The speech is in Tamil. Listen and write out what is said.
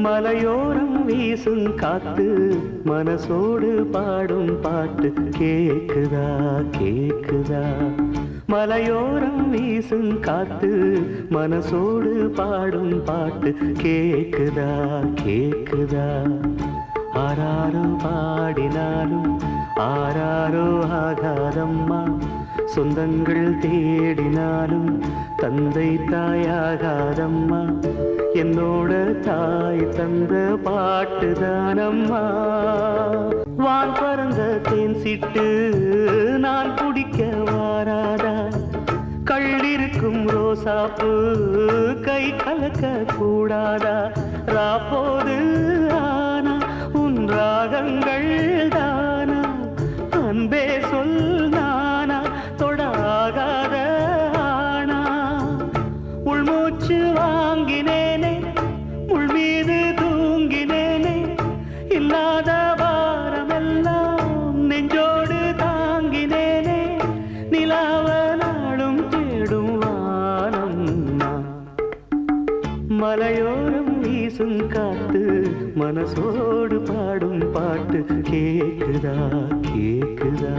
மலையோரம் வீசும் காத்து மனசோடு பாடும் பாட்டு கேக்குதா கேக்குதா. மலையோரம் வீசும் காத்து மனசோடு பாடும் பாட்டு கேக்குதா கேக்குதா. ஆராரோ பாடினாலும் ஆராரோ ஆகாதம்மா, சொந்தங்கள் தேடினாலும் தந்தை தாயாகாதம்மா. என்னோட தாய் தந்த பாட்டுதானம்மா. வான் பறந்த தேன் சிட்டு நான் குடிக்க வாராதா, கள்ளிருக்கும் ரோசாப்பு கை கலக்க கூடாதா. ராப்போது ஆனா உன் ராகங்கள் தானா, அன்பே சொல் நானா தொடாகாத ஆனா. உள்மூச்சு வாங்கினேனே உள் மீது தூங்கினேனே, இல்லாத வாரமெல்லாம் நெஞ்சோடு தாங்கினேனே. நிலாவ நாளும் தேடும் வானம் நான். மலையோரம் வீசும் காத்து மனசோடு பாடும் பாட்டு கேக்குதா கேக்குதா.